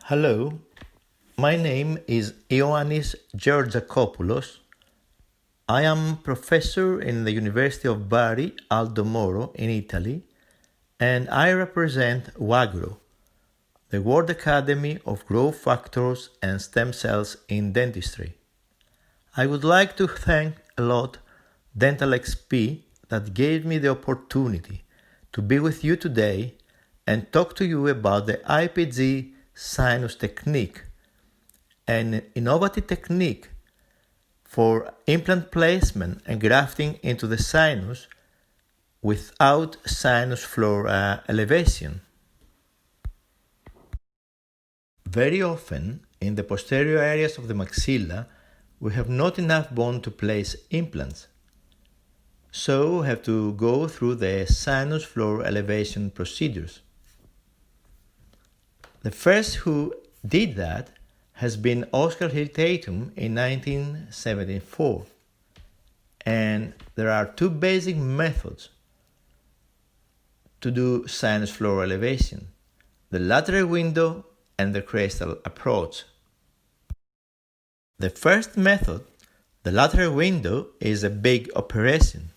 Hello, my name is Ioannis Georgakopoulos. I am professor in the University of Bari Aldo Moro in Italy, and I represent WAGRO, the World Academy of Growth Factors and Stem Cells in Dentistry. I would like to thank a lot Dental XP that gave me the opportunity to be with you today and talk to you about the IPG sinus technique, an innovative technique for implant placement and grafting into the sinus without sinus floor elevation. Very often, in the posterior areas of the maxilla, we have not enough bone to place implants, so we have to go through the sinus floor elevation procedures. The first who did that has been Oscar Hill Tatum in 1974, and there are two basic methods to do sinus floor elevation: the lateral window and the crestal approach. The first method, the lateral window, is a big operation.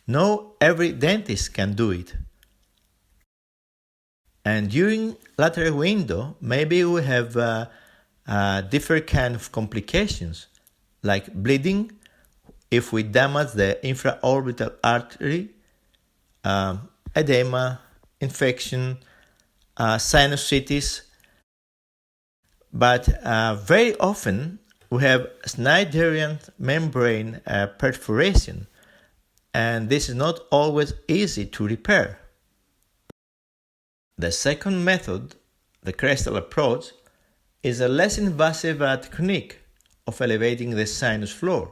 Not every dentist can do it. And during lateral window, maybe we have different kind of complications, like bleeding if we damage the infraorbital artery, edema, infection, sinusitis. But very often we have Schneiderian membrane perforation, and this is not always easy to repair. The second method, the crestal approach, is a less invasive technique of elevating the sinus floor,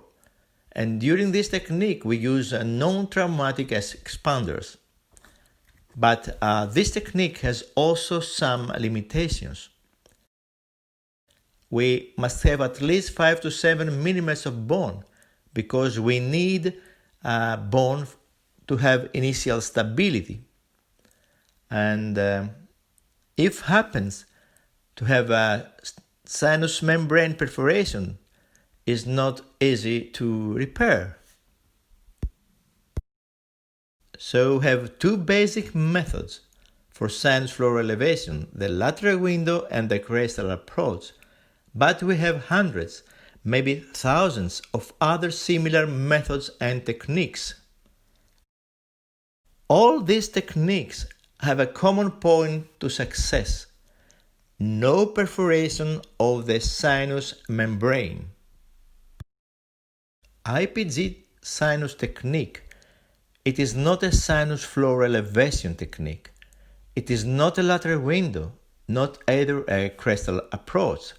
and during this technique we use non-traumatic expanders. But this technique has also some limitations. We must have at least 5 to 7 millimeters of bone, because we need bone to have initial stability. And if happens to have a sinus membrane perforation, is not easy to repair. So we have two basic methods for sinus floor elevation, the lateral window and the crestal approach, but we have hundreds, maybe thousands of other similar methods and techniques. All these techniques have a common point to success: no perforation of the sinus membrane. IPG sinus technique, it is not a sinus floor elevation technique. It is not a lateral window, not either a crestal approach.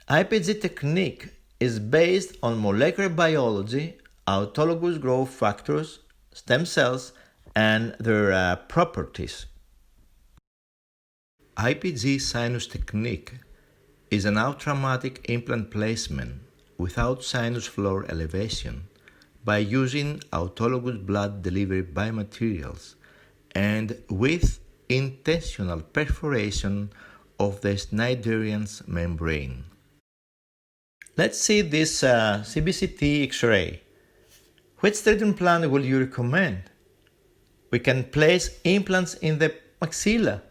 IPG technique is based on molecular biology, autologous growth factors, stem cells, and their properties. IPG sinus technique is an automatic implant placement without sinus floor elevation by using autologous blood delivery biomaterials and with intentional perforation of the Schneiderian membrane. Let's see this CBCT X-ray. Which treatment plan will you recommend? We can place implants in the maxilla.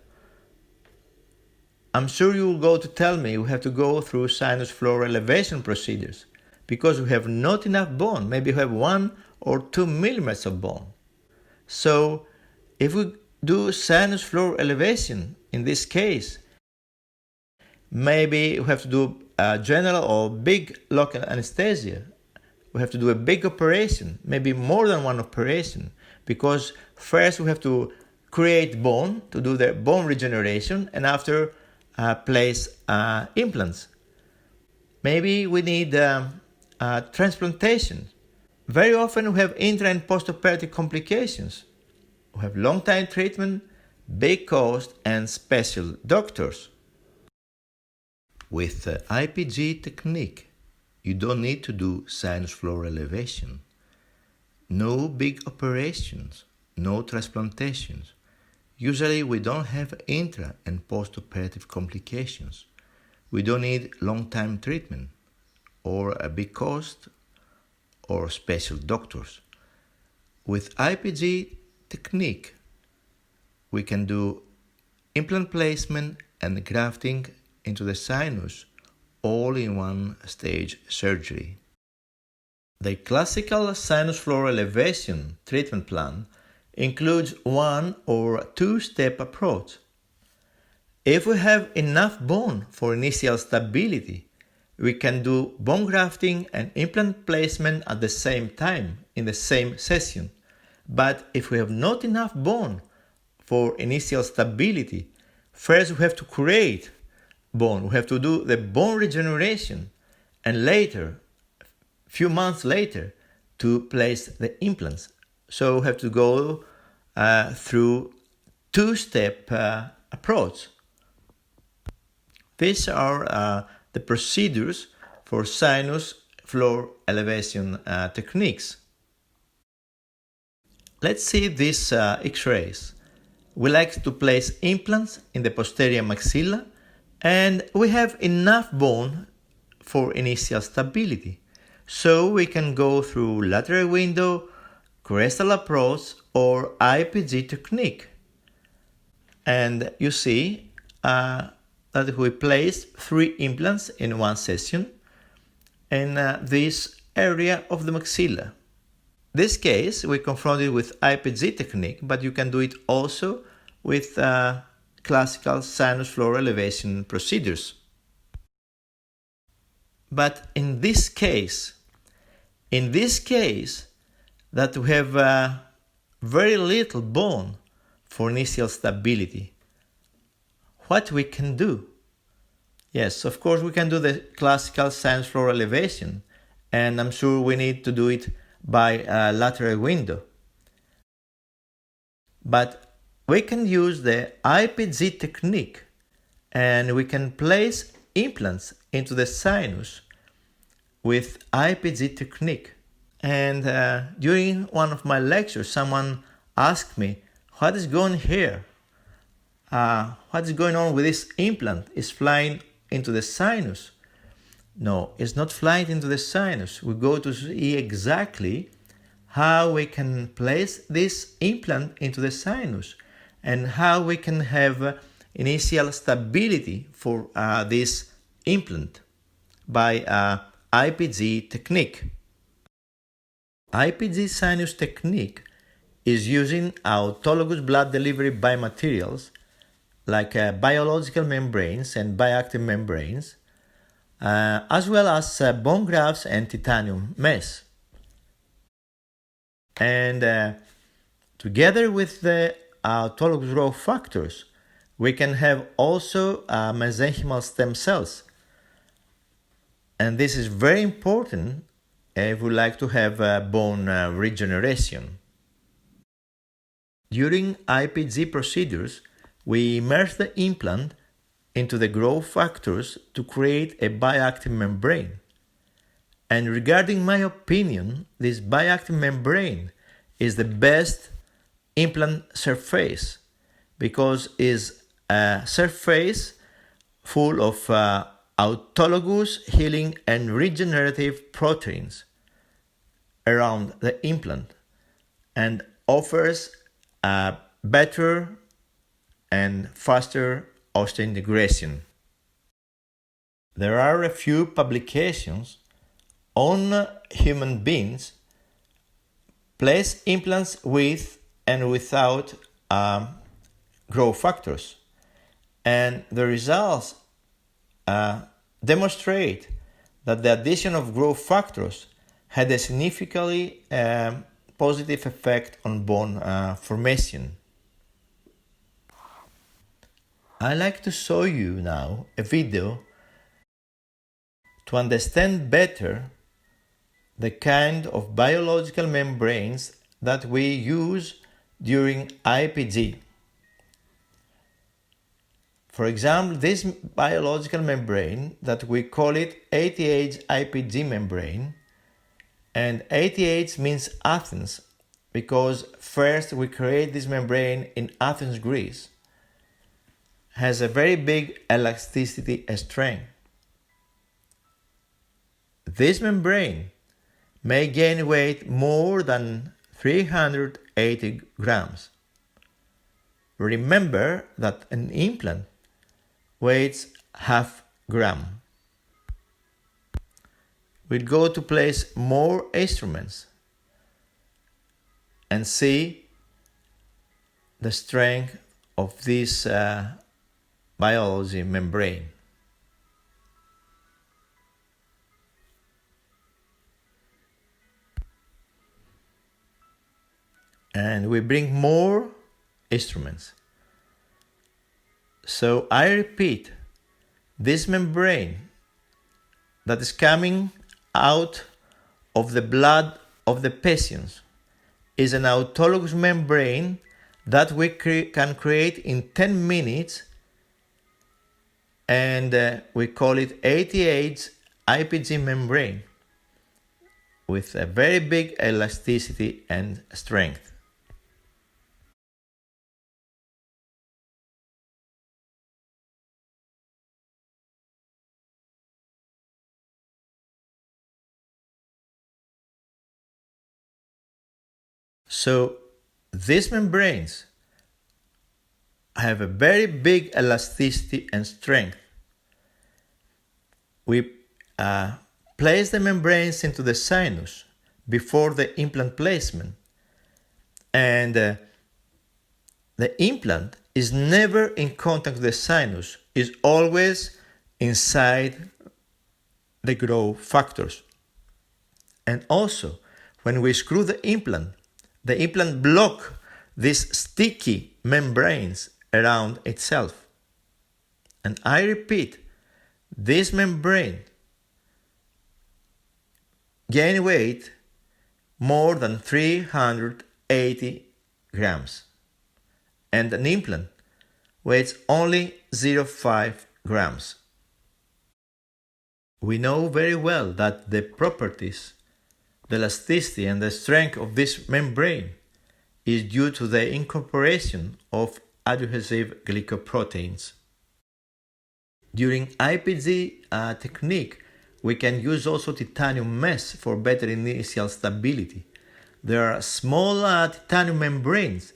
I'm sure you will go to tell me we have to go through sinus floor elevation procedures because we have not enough bone. Maybe we have 1 or 2 millimeters of bone. So if we do sinus floor elevation in this case, maybe we have to do general or big local anesthesia. We have to do a big operation, maybe more than one operation, because first we have to create bone to do the bone regeneration, and after place implants. Maybe we need transplantation. Very often we have intra and post-operative complications. We have long time treatment, big cost, and special doctors. With the IPG technique, you don't need to do sinus floor elevation. No big operations, no transplantations. Usually we don't have intra and post-operative complications. We don't need long-time treatment or a big cost or special doctors. With IPG technique, we can do implant placement and grafting into the sinus all in one stage surgery. The classical sinus floor elevation treatment plan includes one or two-step approach. If we have enough bone for initial stability, we can do bone grafting and implant placement at the same time in the same session. But if we have not enough bone for initial stability, first we have to create bone, we have to do the bone regeneration, and later, few months later, to place the implants. So we have to go through two-step approach. These are the procedures for sinus floor elevation techniques. Let's see these X-rays. We like to place implants in the posterior maxilla, and we have enough bone for initial stability. So we can go through lateral window, crestal approach, or IPG technique. And you see that we place 3 implants in one session in this area of the maxilla. This case we confronted with IPG technique, but you can do it also with classical sinus floor elevation procedures. But in this case that we have very little bone for initial stability, what we can do? Yes, of course we can do the classical sinus floor elevation, and I'm sure we need to do it by a lateral window. But we can use the IPG technique, and we can place implants into the sinus with IPG technique. And during one of my lectures, someone asked me, what is going here? What is going on with this implant? Is flying into the sinus? No, it's not flying into the sinus. We go to see exactly how we can place this implant into the sinus and how we can have initial stability for this implant by IPG technique. IPG sinus technique is using autologous blood delivery biomaterials like biological membranes and bioactive membranes, as well as bone grafts and titanium mesh. And together with the autologous growth factors, we can have also mesenchymal stem cells. And this is very important if we like to have bone regeneration. During IPG procedures, we immerse the implant into the growth factors to create a bioactive membrane. And regarding my opinion, this bioactive membrane is the best implant surface because it's a surface full of autologous healing and regenerative proteins around the implant and offers a better and faster osseointegration. There are a few publications on human beings place implants with and without growth factors, and the results demonstrate that the addition of growth factors had a significantly positive effect on bone formation. I'd like to show you now a video to understand better the kind of biological membranes that we use during IPG. For example, this biological membrane that we call it ATH IPG membrane, and ATH means Athens, because first we create this membrane in Athens, Greece, has a very big elasticity strength. This membrane may gain weight more than 380 grams. Remember that an implant weighs half gram. We'll go to place more instruments and see the strength of this biology membrane. And we bring more instruments. So I repeat, this membrane that is coming out of the blood of the patients is an autologous membrane that we can create in 10 minutes, and we call it 88 IPG membrane with a very big elasticity and strength. So these membranes have a very big elasticity and strength. We place the membranes into the sinus before the implant placement, and the implant is never in contact with the sinus, is always inside the growth factors. And also, when we screw the implant blocks these sticky membranes around itself. And I repeat, this membrane gain weight more than 380 grams, and an implant weighs only 0.5 grams. We know very well that the properties, the elasticity and the strength of this membrane is due to the incorporation of adhesive glycoproteins. During IPG technique, we can use also titanium mesh for better initial stability. There are small titanium membranes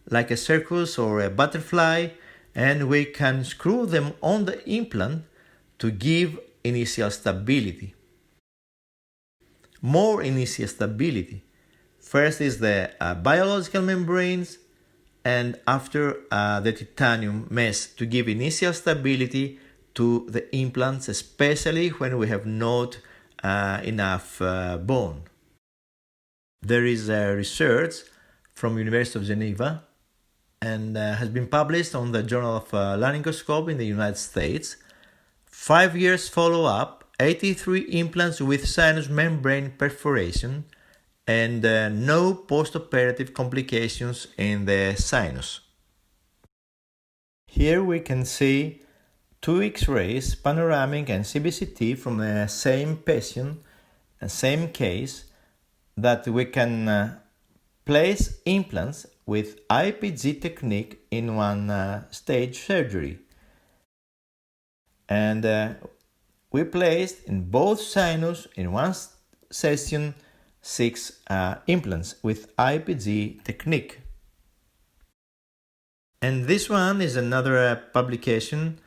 like a circus or a butterfly, and we can screw them on the implant to give initial stability. More initial stability. First is the biological membranes, and after the titanium mesh to give initial stability to the implants, especially when we have not enough bone. There is research from University of Geneva and has been published on the Journal of Laryngoscopy in the United States. 5 years follow-up, 83 implants with sinus membrane perforation, and no post-operative complications in the sinus. Here we can see 2 X-rays, panoramic and CBCT from the same patient, same case, that we can place implants with IPG technique in one stage surgery. And we placed in both sinus in one session 6 implants with IPG technique. And this one is another publication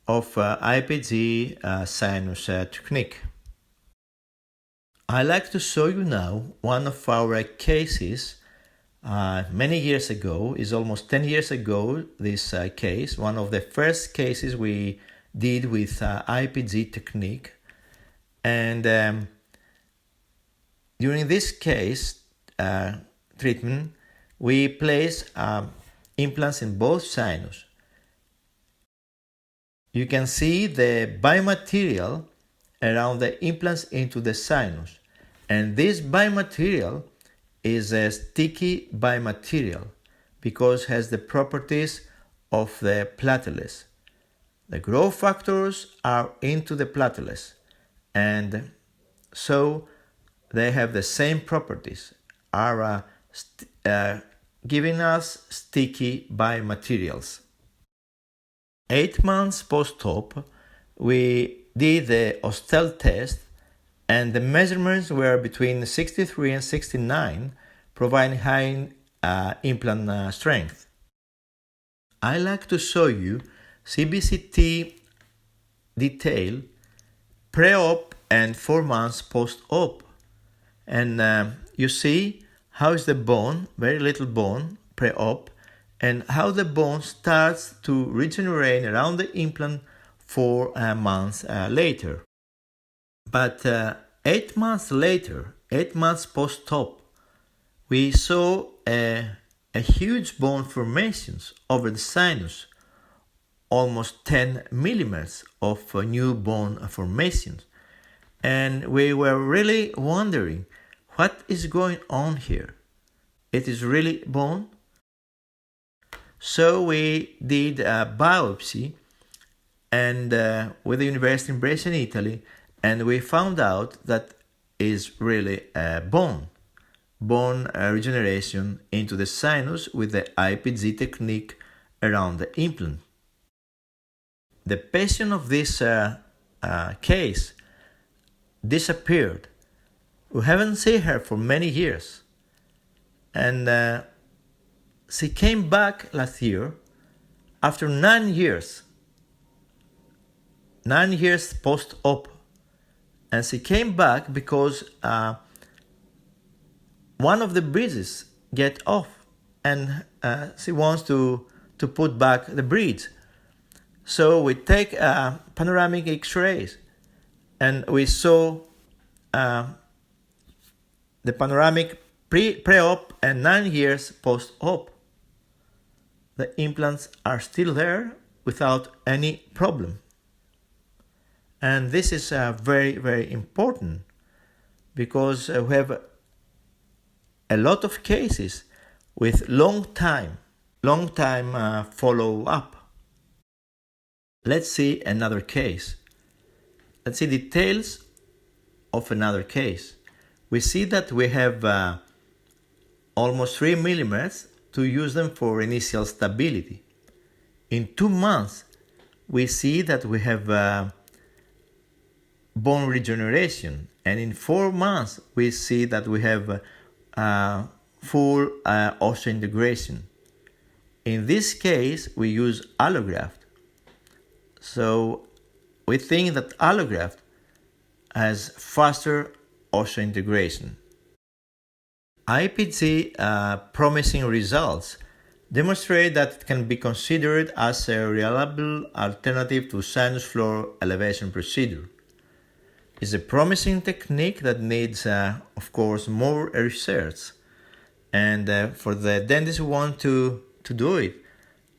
of IPG sinus technique. I like to show you now one of our cases many years ago, is almost 10 years ago, this case, one of the first cases we did with IPG technique. And during this case treatment, we place implants in both sinus. You can see the biomaterial around the implants into the sinus. And this biomaterial is a sticky biomaterial because it has the properties of the platelets. The growth factors are into the platelets, and so they have the same properties, are giving us sticky biomaterials. 8 months post-op, we did the Hostel test, and the measurements were between 63 and 69, providing high implant strength. I like to show you CBCT detail pre-op and 4 months post-op. And you see how is the bone, very little bone, pre-op, and how the bone starts to regenerate around the implant 4 months later. But 8 months later, 8 months post-op, we saw a huge bone formations over the sinus, almost 10 millimeters of new bone formations. And we were really wondering, what is going on here? It is really bone? So we did a biopsy and with the University in Brescia in Italy, and we found out that is really bone regeneration into the sinus with the IPG technique around the implant. The patient of this case disappeared. We haven't seen her for many years, and she came back last year after 9 years. 9 years post-op, and she came back because one of the bridges get off, and she wants to put back the bridge. So we take panoramic X-rays, and we saw the panoramic pre-op and 9 years post-op. The implants are still there without any problem. And this is very, very important because we have a lot of cases with long time follow-up. Let's see another case. Let's see details of another case. We see that we have almost 3 millimeters to use them for initial stability. In 2 months, we see that we have bone regeneration, and in 4 months we see that we have full osseointegration. In this case we use allograft, so we think that allograft has faster osseointegration. IPG promising results demonstrate that it can be considered as a reliable alternative to sinus floor elevation procedure. It's a promising technique that needs, of course, more research. And for the dentists who want to do it,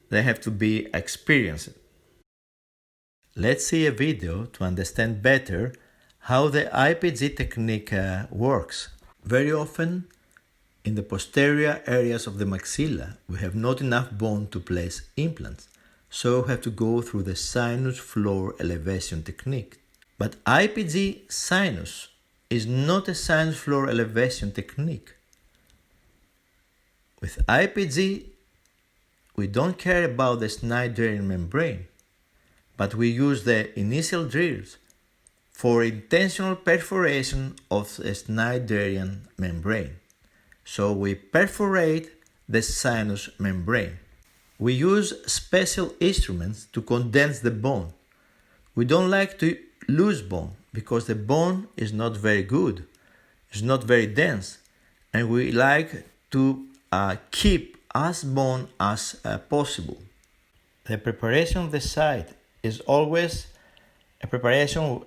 they have to be experienced. Let's see a video to understand better how the IPG technique works. Very often, in the posterior areas of the maxilla, we have not enough bone to place implants, so we have to go through the sinus floor elevation technique. But IPG sinus is not a sinus floor elevation technique. With IPG, we don't care about the Schneiderian membrane, but we use the initial drills for intentional perforation of the Schneiderian membrane. So we perforate the sinus membrane. We use special instruments to condense the bone. We don't like to lose bone because the bone is not very good, it's not very dense, and we like to keep as bone as possible. The preparation of the site is always a preparation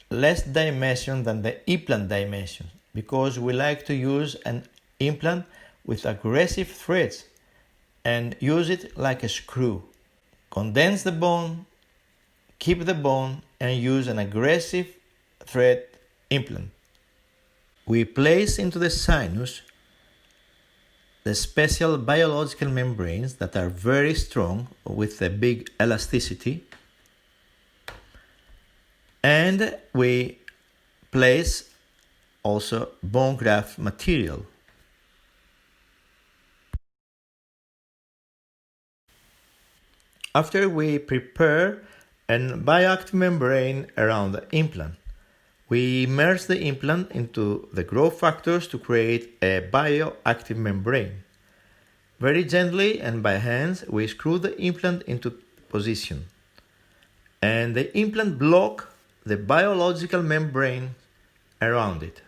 less dimension than the implant dimension, because we like to use an implant with aggressive threads and use it like a screw. Condense the bone, keep the bone, and use an aggressive thread implant. We place into the sinus the special biological membranes that are very strong with a big elasticity, and we place also bone graft material. After we prepare a bioactive membrane around the implant, we immerse the implant into the growth factors to create a bioactive membrane. Very gently and by hands, we screw the implant into position, and the implant blocks the biological membrane around it.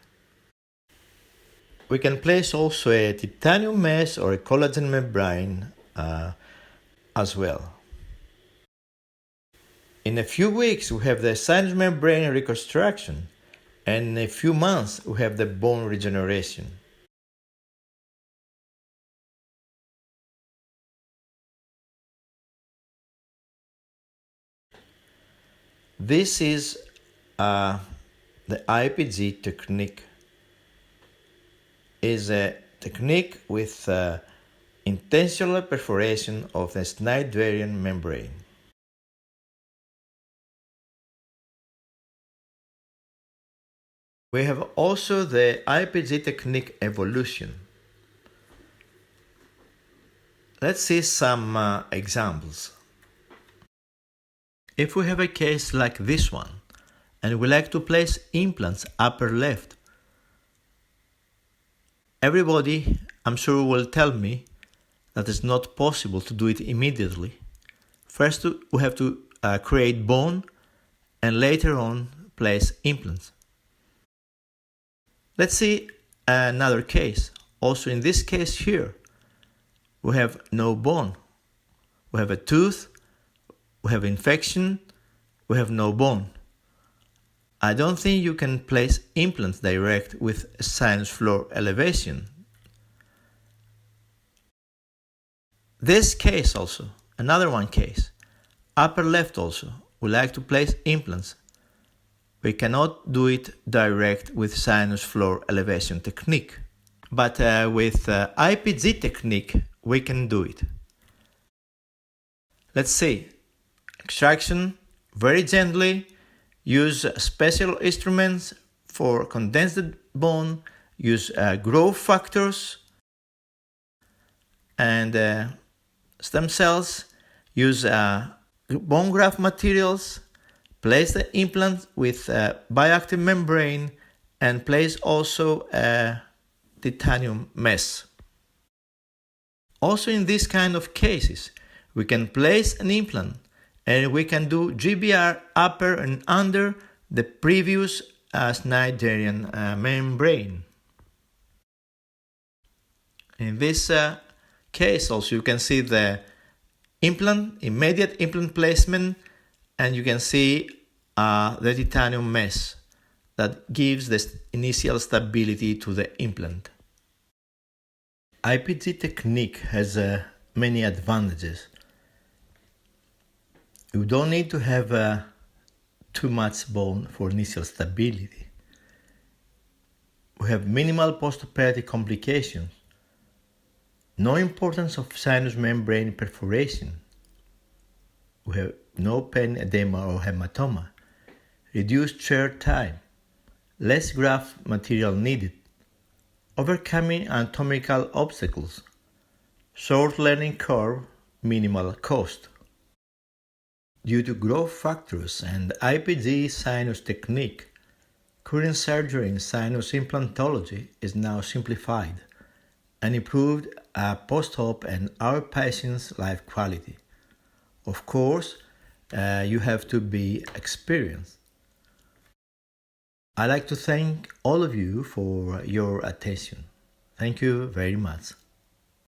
We can place also a titanium mesh or a collagen membrane as well. In a few weeks, we have the sinus membrane reconstruction, and in a few months, we have the bone regeneration. This is the IPG technique. Is a technique with intentional perforation of the Schneiderian membrane. We have also the IPG technique evolution. Let's see some examples. If we have a case like this one, and we like to place implants upper left, everybody, I'm sure, will tell me that it's not possible to do it immediately. First, we have to create bone and later on place implants. Let's see another case. Also in this case here, we have no bone. We have a tooth, we have infection, we have no bone. I don't think you can place implants direct with sinus floor elevation. This case also, another one case, upper left also, we like to place implants. We cannot do it direct with sinus floor elevation technique, but with IPG technique we can do it. Let's see, extraction very gently. Use special instruments for condensed bone, use growth factors and stem cells, use bone graft materials, place the implant with a bioactive membrane and place also a titanium mesh. Also in this kind of cases, we can place an implant and we can do GBR upper and under the previous Schneiderian membrane. In this case also you can see the implant, immediate implant placement, and you can see the titanium mesh that gives the initial stability to the implant. IPG technique has many advantages. You don't need to have too much bone for initial stability. We have minimal postoperative complications. No importance of sinus membrane perforation. We have no pain, edema or hematoma. Reduced chair time. Less graft material needed. Overcoming anatomical obstacles. Short learning curve, minimal cost. Due to growth factors and IPG sinus technique, current surgery in sinus implantology is now simplified and improved post-op and our patients' life quality. Of course, you have to be experienced. I'd like to thank all of you for your attention. Thank you very much.